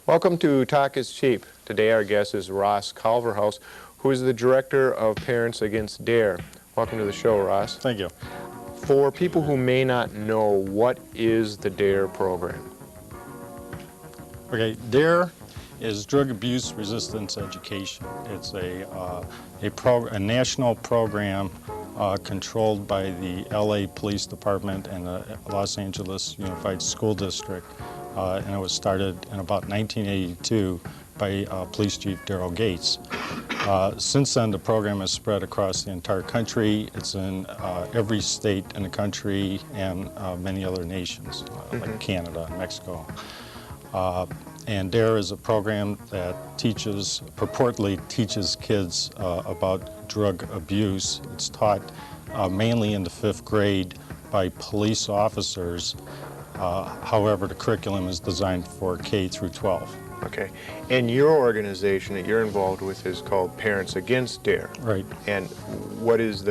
Welcome to Talk is Cheap. Today our guest is Ross Culverhouse, who is the Director of Parents Against DARE. Welcome to the show, Ross. Thank you. For people who may not know, what is the DARE program? Okay, DARE is Drug Abuse Resistance Education. It's a national program controlled by the LA Police Department and the Los Angeles Unified School District. And it was started in about 1982 by Police Chief Darrell Gates. Since then, the program has spread across the entire country. It's in every state in the country and many other nations, like Canada and Mexico. And DARE is a program that purportedly teaches kids about drug abuse. It's taught mainly in the 5th grade by police officers. However, the curriculum is designed for K through 12. Okay. And your organization that you're involved with is called Parents Against DARE. Right. And what is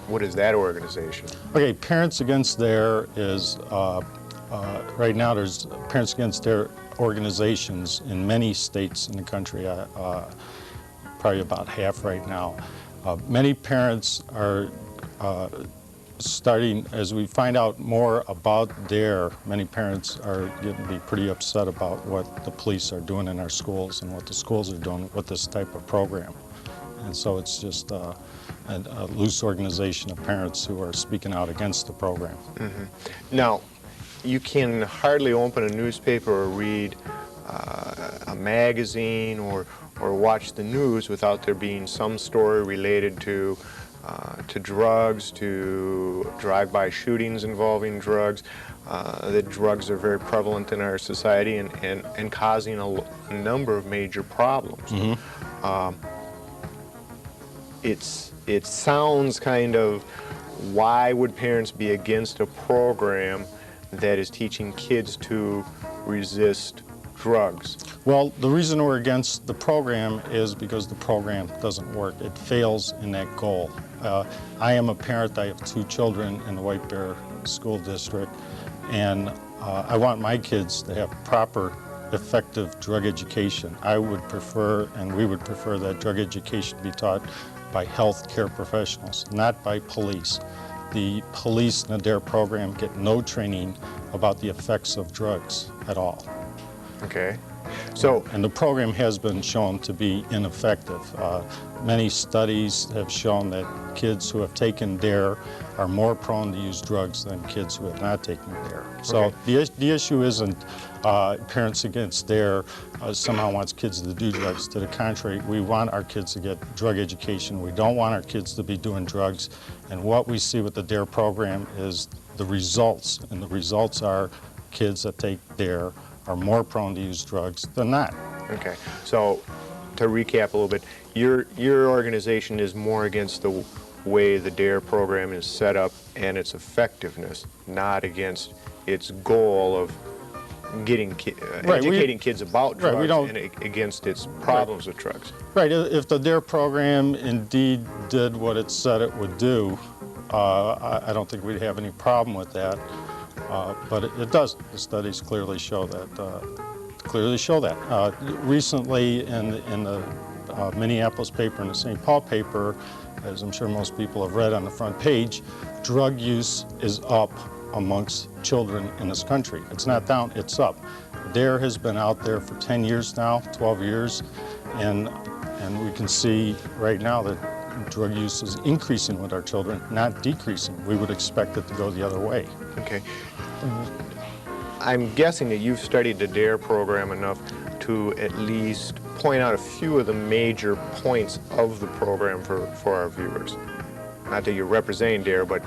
what is that organization? Okay, Parents Against DARE is right now there's Parents Against DARE organizations in many states in the country. Probably about half right now. Many parents are starting, as we find out more about DARE, many parents are getting to be pretty upset about what the police are doing in our schools and what the schools are doing with this type of program. And so it's just a loose organization of parents who are speaking out against the program. Now, you can hardly open a newspaper or read a magazine or watch the news without there being some story related to drugs, to drive-by shootings involving drugs. That drugs are very prevalent in our society and causing a number of major problems. It sounds kind of, why would parents be against a program that is teaching kids to resist drugs? Well, the reason we're against the program is because the program doesn't work. It fails in that goal. I am a parent. I have 2 children in the White Bear School District, and I want my kids to have proper, effective drug education. I would prefer, and we would prefer, that drug education be taught by health care professionals, not by police. The police in the DARE program get no training about the effects of drugs at all. Okay. And the program has been shown to be ineffective. Many studies have shown that kids who have taken DARE are more prone to use drugs than kids who have not taken DARE. So the issue isn't Parents Against DARE somehow wants kids to do drugs. To the contrary, we want our kids to get drug education. We don't want our kids to be doing drugs. And what we see with the DARE program is the results, and the results are kids that take DARE are more prone to use drugs than not. Okay, so to recap a little bit, your organization is more against the way the DARE program is set up and its effectiveness, not against its goal of getting educating kids about drugs and against its problems with drugs. Right, if the DARE program indeed did what it said it would do, I don't think we'd have any problem with that. But it does. The studies clearly show that. Recently, in the Minneapolis paper and the St. Paul paper, as I'm sure most people have read on the front page, drug use is up amongst children in this country. It's not down, it's up. DARE has been out there for 10 years now, 12 years, and we can see right now that drug use is increasing with our children, not decreasing. We would expect it to go the other way. Okay. I'm guessing that you've studied the DARE program enough to at least point out a few of the major points of the program for our viewers. Not that you're representing DARE, but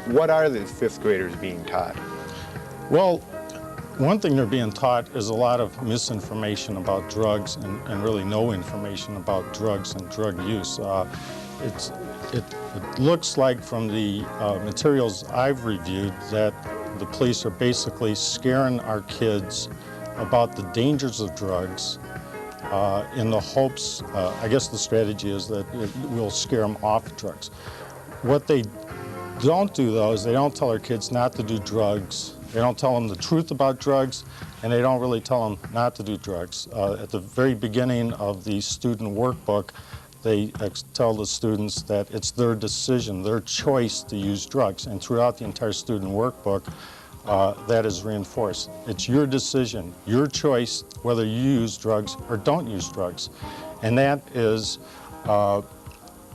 what are the 5th graders being taught? Well, one thing they're being taught is a lot of misinformation about drugs and really no information about drugs and drug use. It looks like from the materials I've reviewed that the police are basically scaring our kids about the dangers of drugs in the hopes, I guess the strategy is that it will scare them off drugs. What they don't do, though, is they don't tell our kids not to do drugs. They don't tell them the truth about drugs, and they don't really tell them not to do drugs. At the very beginning of the student workbook, they tell the students that it's their decision, their choice to use drugs. And throughout the entire student workbook, that is reinforced. It's your decision, your choice, whether you use drugs or don't use drugs. And that is,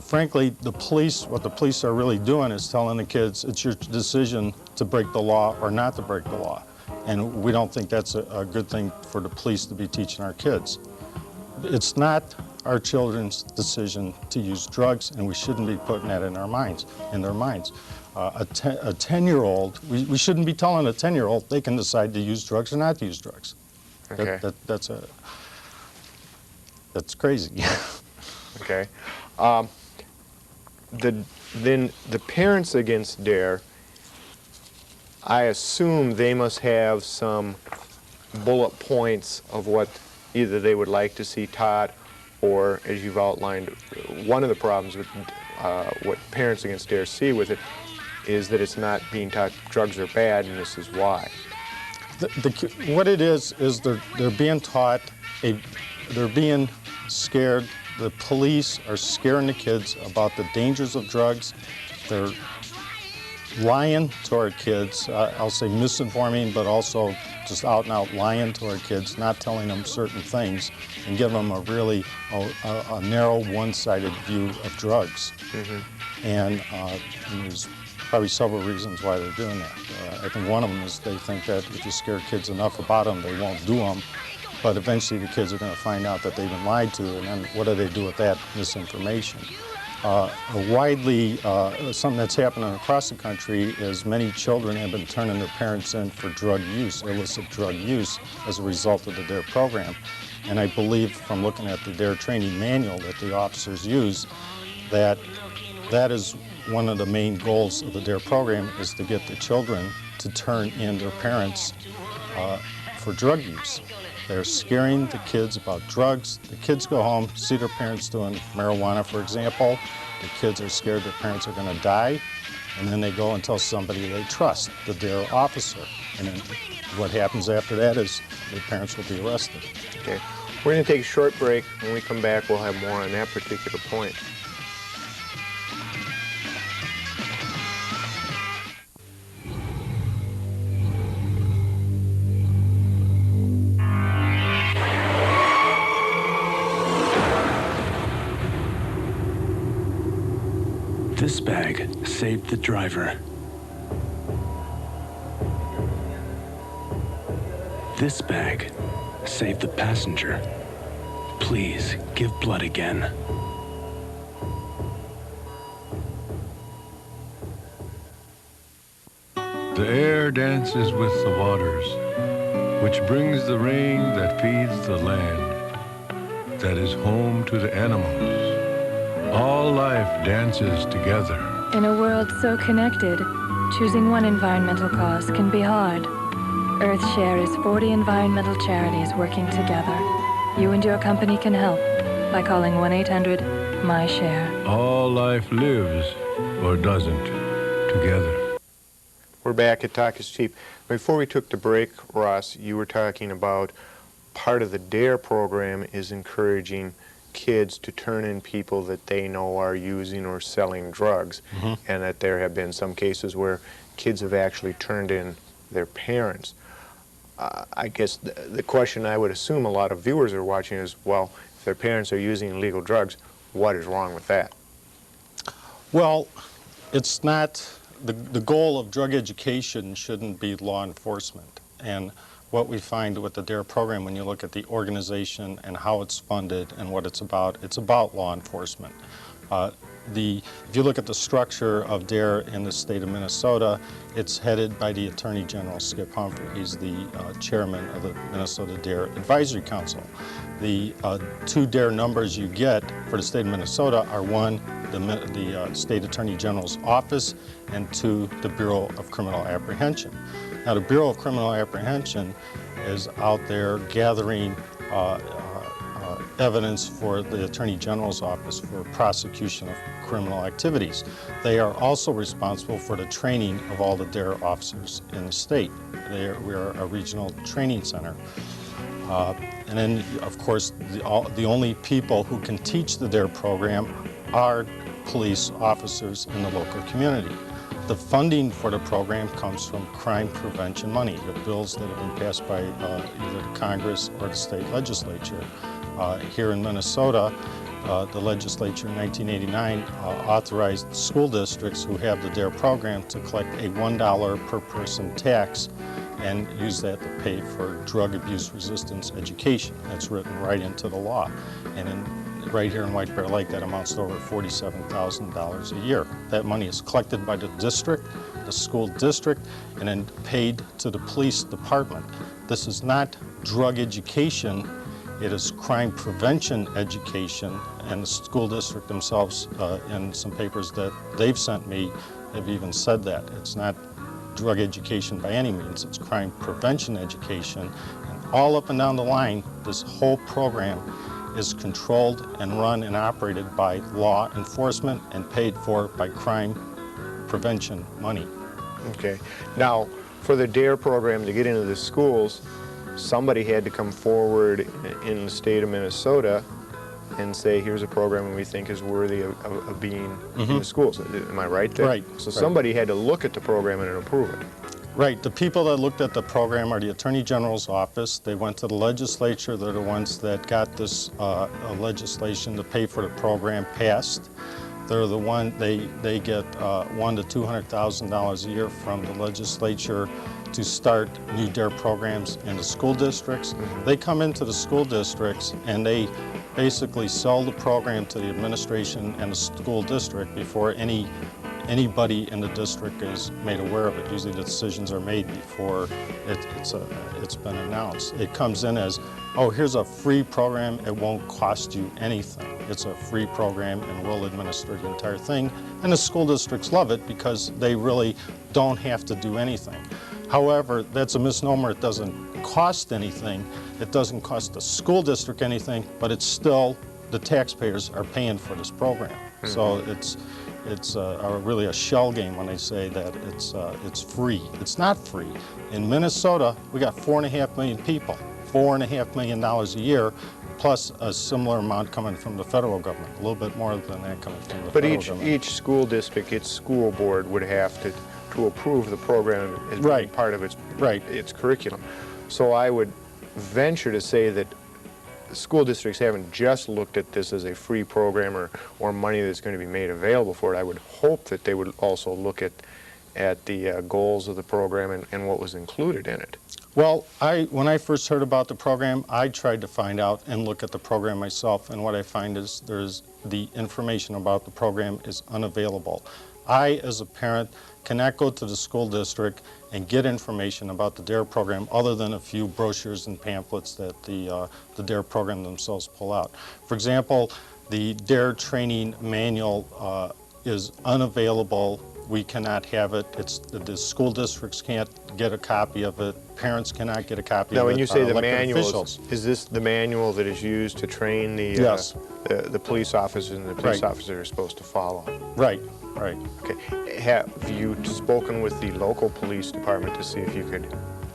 frankly, what the police are really doing is telling the kids it's your decision to break the law or not to break the law. And we don't think that's a good thing for the police to be teaching our kids. It's not our children's decision to use drugs, and we shouldn't be putting that in their minds. A 10-year-old, we shouldn't be telling a 10-year-old they can decide to use drugs or not to use drugs. Okay. That's crazy. Okay. Then the parents against DARE, I assume they must have some bullet points of what either they would like to see taught, or, as you've outlined, one of the problems with what parents against DARE see with it is that it's not being taught drugs are bad, and this is why. What it is they're being taught, they're being scared. The police are scaring the kids about the dangers of drugs. They're lying to our kids, I'll say misinforming, but also just out and out lying to our kids, not telling them certain things, and giving them a really a narrow, one-sided view of drugs. Mm-hmm. And there's probably several reasons why they're doing that. I think one of them is they think that if you scare kids enough about them, they won't do them. But eventually the kids are going to find out that they've been lied to, and then what do they do with that misinformation? Something that's happening across the country is many children have been turning their parents in for drug use, illicit drug use, as a result of the DARE program. And I believe from looking at the DARE training manual that the officers use, that is one of the main goals of the DARE program, is to get the children to turn in their parents for drug use. They're scaring the kids about drugs. The kids go home, see their parents doing marijuana, for example. The kids are scared their parents are going to die, and then they go and tell somebody they trust, the DARE officer. And then what happens after that is the parents will be arrested. Okay. We're going to take a short break. When we come back, we'll have more on that particular point. This bag saved the driver. This bag saved the passenger. Please give blood again. The air dances with the waters, which brings the rain that feeds the land, that is home to the animals. All life dances together. In a world so connected, choosing one environmental cause can be hard. EarthShare is 40 environmental charities working together. You and your company can help by calling 1-800-MY-SHARE. All life lives, or doesn't, together. We're back at Talk is Cheap. Before we took the break, Ross, you were talking about part of the DARE program is encouraging kids to turn in people that they know are using or selling drugs, mm-hmm. and that there have been some cases where kids have actually turned in their parents. I guess the question I would assume a lot of viewers are watching is, well, if their parents are using illegal drugs, what is wrong with that? Well, it's not, the goal of drug education shouldn't be law enforcement. And what we find with the DARE program, when you look at the organization and how it's funded and what it's about law enforcement. if you look at the structure of DARE in the state of Minnesota, it's headed by the Attorney General, Skip Humphrey. He's the chairman of the Minnesota DARE Advisory Council. The two DARE numbers you get for the state of Minnesota are one, the State Attorney General's office, and two, the Bureau of Criminal Apprehension. Now, the Bureau of Criminal Apprehension is out there gathering evidence for the Attorney General's office for prosecution of criminal activities. They are also responsible for the training of all the DARE officers in the state. We are a regional training center. And then, of course, the only people who can teach the DARE program are police officers in the local community. The funding for the program comes from crime prevention money, the bills that have been passed by either the Congress or the state legislature. Here in Minnesota, the legislature in 1989 authorized school districts who have the DARE program to collect a $1 per person tax and use that to pay for drug abuse resistance education. That's written right into the law. And right here in White Bear Lake, that amounts to over $47,000 a year. That money is collected by the district, the school district, and then paid to the police department. This is not drug education, it is crime prevention education, and the school district themselves, in some papers that they've sent me, have even said that. It's not drug education by any means, it's crime prevention education. And all up and down the line, this whole program is controlled and run and operated by law enforcement and paid for by crime prevention money. Okay. Now, for the DARE program to get into the schools, somebody had to come forward in the state of Minnesota and say, here's a program we think is worthy of being in the schools. Am I right there? Right. So somebody had to look at the program and approve it. Right. The people that looked at the program are the Attorney General's office. They went to the legislature. They're the ones that got this legislation to pay for the program passed. They're the one, they get $100,000 to $200,000 a year from the legislature to start new DARE programs in the school districts. They come into the school districts and they basically sell the program to the administration and the school district before anybody in the district is made aware of it. Usually the decisions are made before it's been announced. It comes in as, oh, here's a free program, it won't cost you anything. It's a free program and we'll administer the entire thing. And the school districts love it because they really don't have to do anything. However, that's a misnomer. It doesn't cost anything. It doesn't cost the school district anything, but it's still, the taxpayers are paying for this program. So it's really a shell game when they say that it's free. It's not free. In Minnesota, we got 4.5 million people, $4.5 million a year, plus a similar amount coming from the federal government, a little bit more than that coming from the federal government. But each school district, its school board would have to approve the program as being part of its curriculum. So I would venture to say that school districts haven't just looked at this as a free program or money that's going to be made available for it. I would hope that they would also look at the goals of the program and what was included in it. Well, when I first heard about the program, I tried to find out and look at the program myself, and what I find is the information about the program is unavailable. I, as a parent, cannot go to the school district and get information about the DARE program other than a few brochures and pamphlets that the DARE program themselves pull out. For example, the DARE training manual is unavailable. We cannot have it. The school districts can't get a copy of it. Parents cannot get a copy of it. Now, when you say the manual, is this the manual that is used to train the police officers and the police officers are supposed to follow? Right, right. Okay. Have you spoken with the local police department to see if you could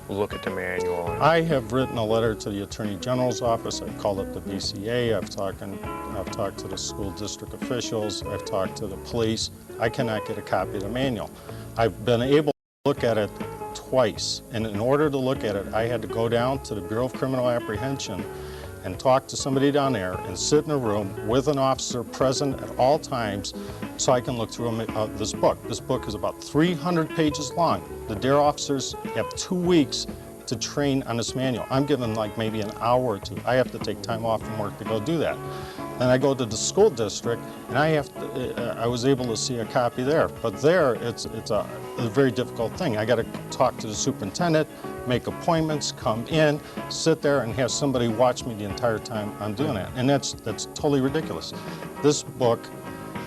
look at the manual? I have written a letter to the Attorney General's office. I've called up the BCA. I've talked to the school district officials. I've talked to the police. I cannot get a copy of the manual. I've been able to look at it twice, and in order to look at it, I had to go down to the Bureau of Criminal Apprehension and talk to somebody down there and sit in a room with an officer present at all times so I can look through this book. This book is about 300 pages long. The DARE officers have 2 weeks to train on this manual. I'm given like maybe an hour or two. I have to take time off from work to go do that. Then I go to the school district, and I was able to see a copy there. But there, it's a very difficult thing. I got to talk to the superintendent, make appointments, come in, sit there, and have somebody watch me the entire time I'm doing it. And that's totally ridiculous. This book,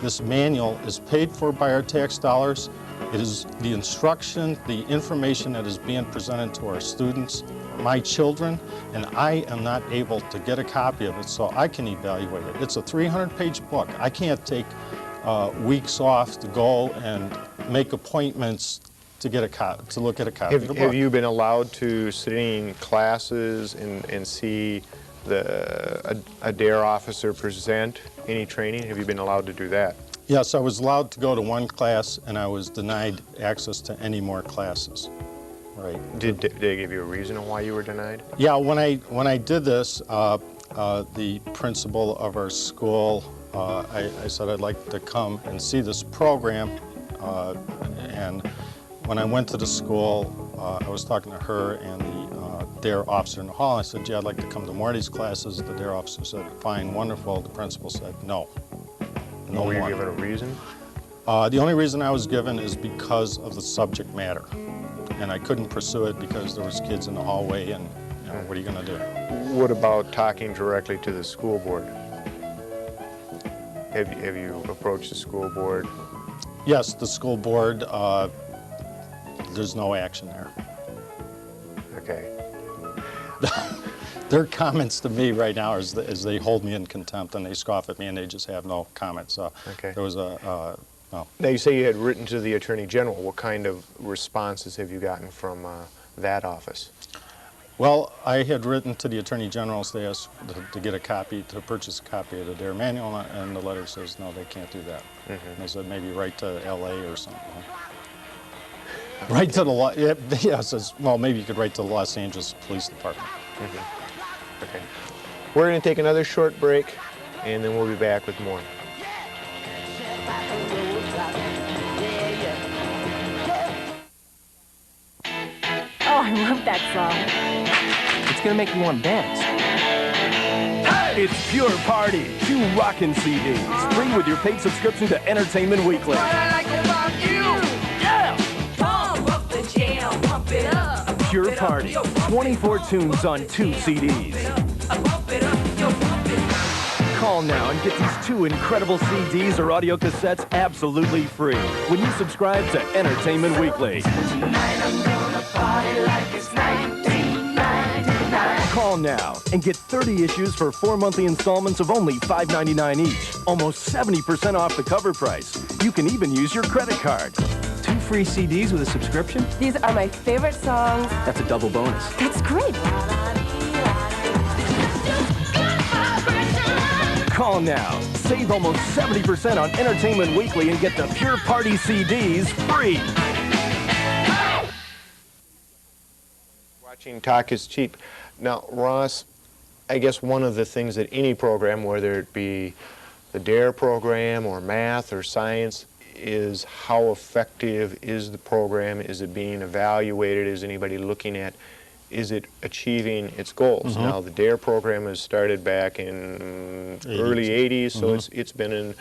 this manual, is paid for by our tax dollars. It is the instruction, the information that is being presented to our students, my children, and I am not able to get a copy of it so I can evaluate it. It's a 300-page book. I can't take weeks off to go and make appointments to get to look at a copy of the book. Have you been allowed to sit in classes and see a DARE officer present any training? Have you been allowed to do that? Yes, I was allowed to go to one class, and I was denied access to any more classes. Right. Did they give you a reason on why you were denied? Yeah, when I did this, the principal of our school, I said I'd like to come and see this program, and when I went to the school, I was talking to her and the DARE officer in the hall. I said, "Yeah, I'd like to come to more of these classes." The DARE officer said, "Fine, wonderful." The principal said, "No." No Were you more. given a reason? The only reason I was given is because of the subject matter, and I couldn't pursue it because there was kids in the hallway, and what are you going to do? What about talking directly to the school board? Have you approached the school board? Yes, the school board. There's no action there. Okay. Their comments to me right now is they hold me in contempt and they scoff at me and they just have no comments. Okay. There was no. Now you say you had written to the Attorney General. What kind of responses have you gotten from that office? Well, I had written to the Attorney General's. They asked to get a copy, to purchase a copy of the DARE manual, and the letter says no, they can't do that. And I said maybe write to LA or something. Write to the yeah, says, well, maybe you could write to the Los Angeles Police Department. Okay. We're going to take another short break, and then we'll be back with more. Oh, I love that song. It's gonna make you want to dance. It's Pure Party, 2 rockin' CDs, free with your paid subscription to Entertainment Weekly. Pure Party, 24 tunes on 2 CDs. Call now and get these 2 incredible CDs or audio cassettes absolutely free when you subscribe to Entertainment Weekly. Call now and get 30 issues for 4 monthly installments of only $5.99 each. Almost 70% off the cover price. You can even use your credit card. 2 free CDs with a subscription? These are my favorite songs. That's a double bonus. That's great. Call now. Save almost 70% on Entertainment Weekly and get the Pure Party CDs free. Watching Talk is Cheap. Now, Ross, I guess one of the things that any program, whether it be the DARE program or math or science, is how effective is the program? Is it being evaluated? Is anybody looking at, is it achieving its goals? Now, the DARE program was started back in early 80s, so it's been in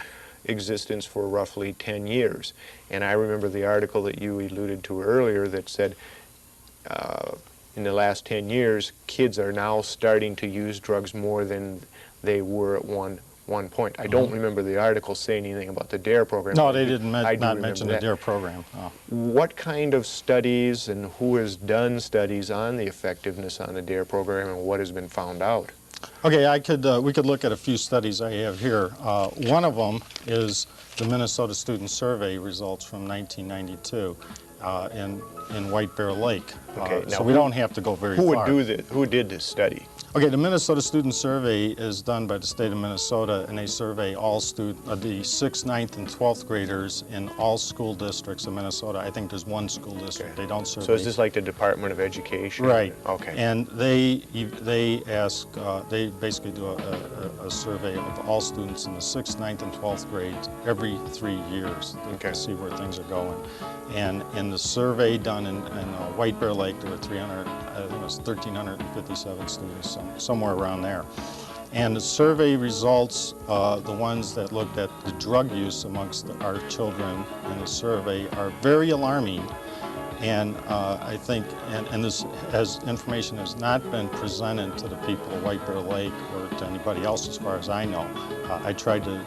existence for roughly 10 years. And I remember the article that you alluded to earlier that said, in the last 10 years, kids are now starting to use drugs more than they were at one point. I don't remember the article saying anything about the DARE program. No, they didn't I do not remember mention the that. DARE program. No. What kind of studies and who has done studies on the effectiveness on the DARE program and what has been found out? Okay, we could look at a few studies I have here. One of them is the Minnesota Student Survey results from 1992 in White Bear Lake. Okay, now so we don't have to go very far. Who did this study? Okay, the Minnesota Student Survey is done by the state of Minnesota, and they survey all the 6th, 9th, and 12th graders in all school districts in Minnesota. I think there's one school district they don't survey. So is this like the Department of Education? Right. Okay. And they basically do a survey of all students in the 6th, 9th, and 12th grades every 3 years to see where things are going. And in the survey done in White Bear Lake, there were 300 I think it was 1,357 students, somewhere around there. And the survey results, the ones that looked at the drug use amongst our children in the survey, are very alarming. And I think, and this information has not been presented to the people of White Bear Lake or to anybody else as far as I know. I tried to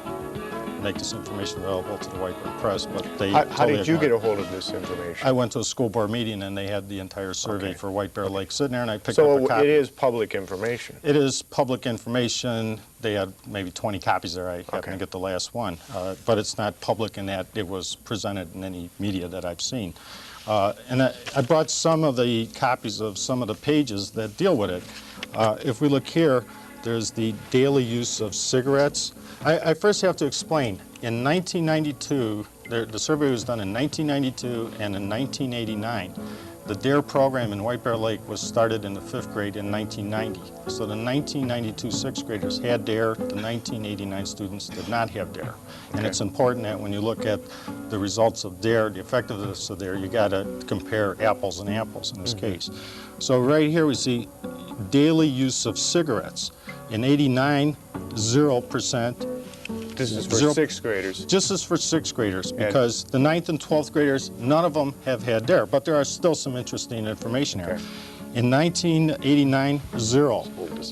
make this information available to the White Bear Press, but they How did you get a hold of this information? I went to a school board meeting and they had the entire survey for White Bear Lake sitting there, and I picked up So a copy. it is public information? It is public information. They had maybe 20 copies there. I happened to get the last one. But it's not public in that it was presented in any media that I've seen. And I brought some of the copies of some of the pages that deal with it. If we look here, there's the daily use of cigarettes. I first have to explain, in 1992, the survey was done in 1992 and in 1989. The DARE program in White Bear Lake was started in the 5th grade in 1990. So the 1992 6th graders had DARE, the 1989 students did not have DARE. And it's important that when you look at the results of DARE, the effectiveness of DARE, you got to compare apples and apples in this case. So right here we see daily use of cigarettes. In 89, 0%. This is for 6th graders. Just as for 6th graders, because the 9th and 12th graders, none of them have had DARE, but there are still some interesting information here. In 1989, 0.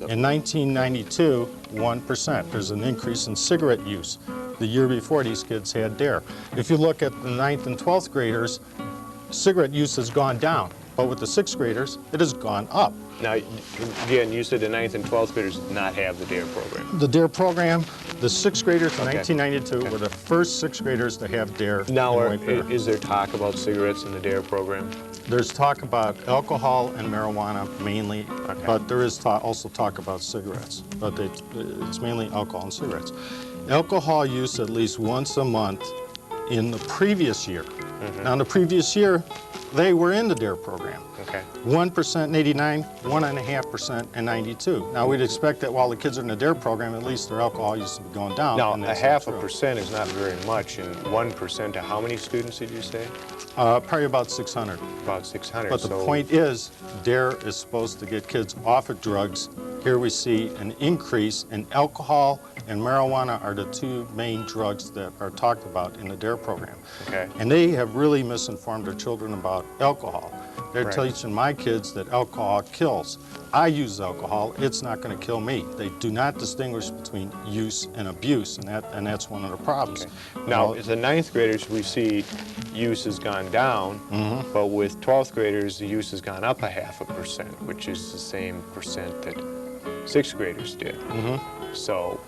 In 1992, 1%. There's an increase in cigarette use. The year before, these kids had DARE. If you look at the 9th and 12th graders, cigarette use has gone down, but with the 6th graders, it has gone up. Now, again, you said the 9th and 12th graders did not have the DARE program. The DARE program, the 6th graders in 1992 were the first 6th graders to have DARE. Now, is there talk about cigarettes in the DARE program? There's talk about alcohol and marijuana mainly, but there is also talk about cigarettes. But it's mainly alcohol and cigarettes. Alcohol use at least once a month in the previous year. Now, in the previous year, they were in the DARE program. 1% in 89, 1.5% in 92. Now, we'd expect that while the kids are in the DARE program, at least their alcohol used to be going down. Now, a half a percent is not very much, and 1% to how many students did you say? Probably about 600. About 600. But the point is, DARE is supposed to get kids off of drugs. Here we see an increase in alcohol and marijuana are the two main drugs that are talked about in the DARE program. And they have really misinformed their children about alcohol. They're teaching my kids that alcohol kills. I use alcohol, it's not going to kill me. They do not distinguish between use and abuse, and that's one of the problems. Now, as the 9th graders, we see use has gone down, but with 12th graders, the use has gone up 0.5%, which is the same percent that 6th graders did. So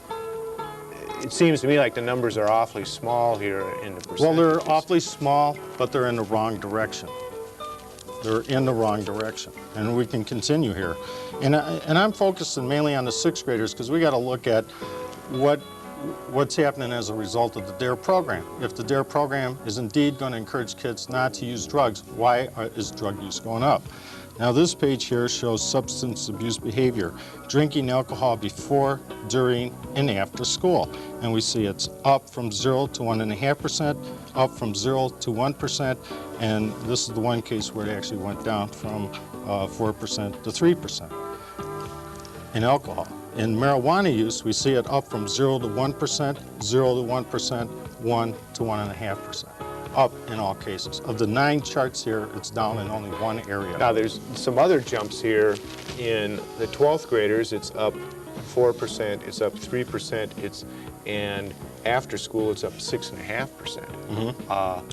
it seems to me like the numbers are awfully small here in the percentages. Well, they're awfully small, but they're in the wrong direction. They're in the wrong direction, and we can continue here. And I'm focusing mainly on the 6th graders because we got to look at what's happening as a result of the DARE program. If the DARE program is indeed going to encourage kids not to use drugs, why is drug use going up? Now, this page here shows substance abuse behavior, drinking alcohol before, during, and after school. And we see it's up from 0 to 1.5%, up from 0 to 1%, and this is the one case where it actually went down from 4% to 3% in alcohol. In marijuana use, we see it up from 0 to 1%, 0 to 1%, 1 to 1.5%. Up in all cases. Of the 9 charts here, it's down in only one area. Now, there's some other jumps here. In the 12th graders, it's up 4%, it's up 3%, and after school, it's up 6.5%.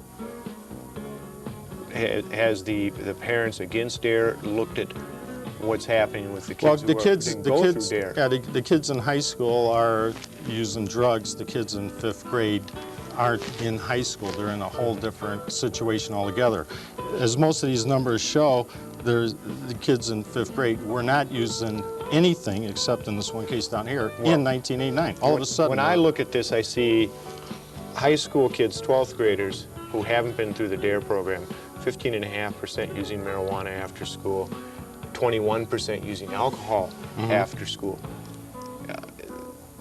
Has the parents against DARE looked at what's happening with the kids well, who didn't go through DARE? Yeah, the kids in high school are using drugs. The kids in 5th grade aren't in high school. They're in a whole different situation altogether. As most of these numbers show, the kids in 5th grade were not using anything except in this one case down here in 1989. All of a sudden. When I look at this, I see high school kids, 12th graders, who haven't been through the DARE program, 15.5% using marijuana after school, 21% using alcohol after school.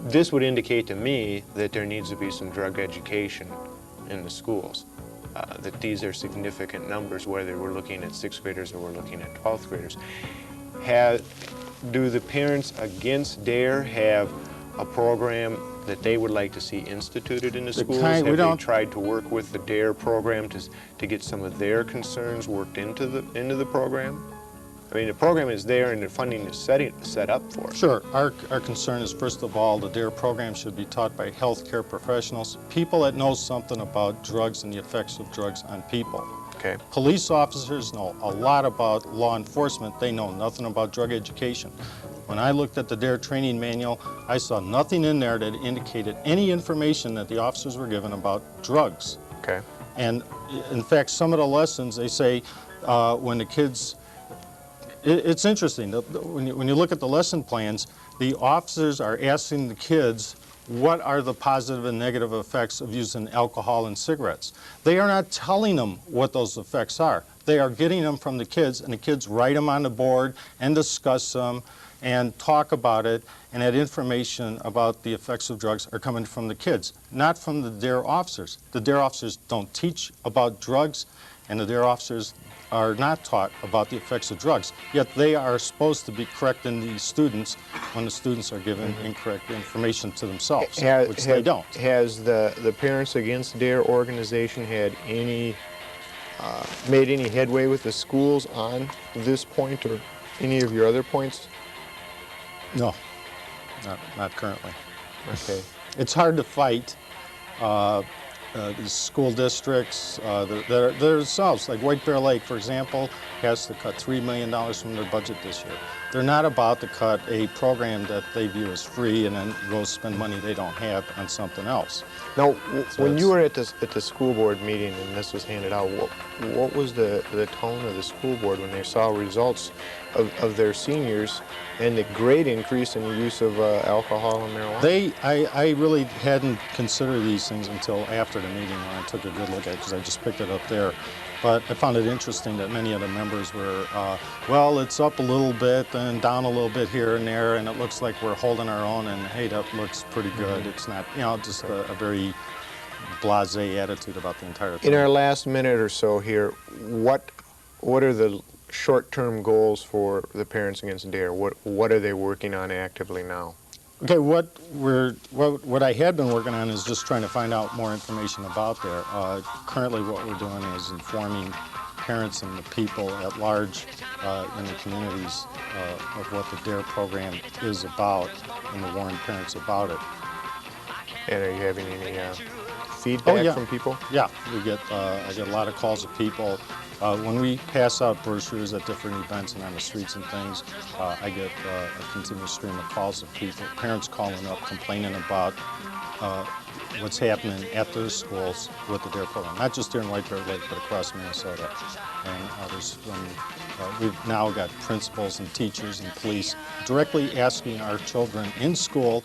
This would indicate to me that there needs to be some drug education in the schools. that these are significant numbers, whether we're looking at 6th graders or we're looking at 12th graders. Do the parents against DARE have a program that they would like to see instituted in the schools? Have they tried to work with the DARE program to get some of their concerns worked into the program? I mean, the program is there and the funding is set up for it. Sure. Our concern is, first of all, the DARE program should be taught by healthcare professionals, people that know something about drugs and the effects of drugs on people. Okay. Police officers know a lot about law enforcement. They know nothing about drug education. When I looked at the DARE training manual, I saw nothing in there that indicated any information that the officers were given about drugs. Okay. And in fact, some of the lessons, they say when the kids, it's interesting, when you look at the lesson plans, the officers are asking the kids, what are the positive and negative effects of using alcohol and cigarettes? They are not telling them what those effects are. They are getting them from the kids, and the kids write them on the board and discuss them and talk about it, and that information about the effects of drugs are coming from the kids, not from the DARE officers. The DARE officers don't teach about drugs, and the DARE officers are not taught about the effects of drugs, yet they are supposed to be correcting the students when the students are given incorrect information to themselves, which they don't. Has the Parents Against DARE organization had any, made any headway with the schools on this point or any of your other points? No, not currently. Okay. It's hard to fight these school districts themselves, like White Bear Lake, for example, has to cut $3 million from their budget this year. They're not about to cut a program that they view as free and then go spend money they don't have on something else. Now, when you were at the school board meeting and this was handed out, what was the tone of the school board when they saw results of their seniors and the great increase in the use of alcohol and marijuana? I really hadn't considered these things until after the meeting when I took a good look at it, because I just picked it up there. But I found it interesting that many of the members were, well, it's up a little bit and down a little bit here and there, and it looks like we're holding our own, and hey, that looks pretty good. It's not, just a very blasé attitude about the entire thing. In our last minute or so here, what are the short-term goals for the Parents Against DARE? What are they working on actively now? Okay, what I had been working on is just trying to find out more information about DARE. Currently what we're doing is informing parents and the people at large in the communities of what the DARE program is about and to warn parents about it. And are you having any feedback from people? Yeah, I get a lot of calls of people. When we pass out brochures at different events and on the streets and things, I get a continuous stream of calls of people, parents calling up, complaining about what's happening at their schools with the DARE program. Not just here in White Bear Lake, but across Minnesota. And we've now got principals and teachers and police directly asking our children in school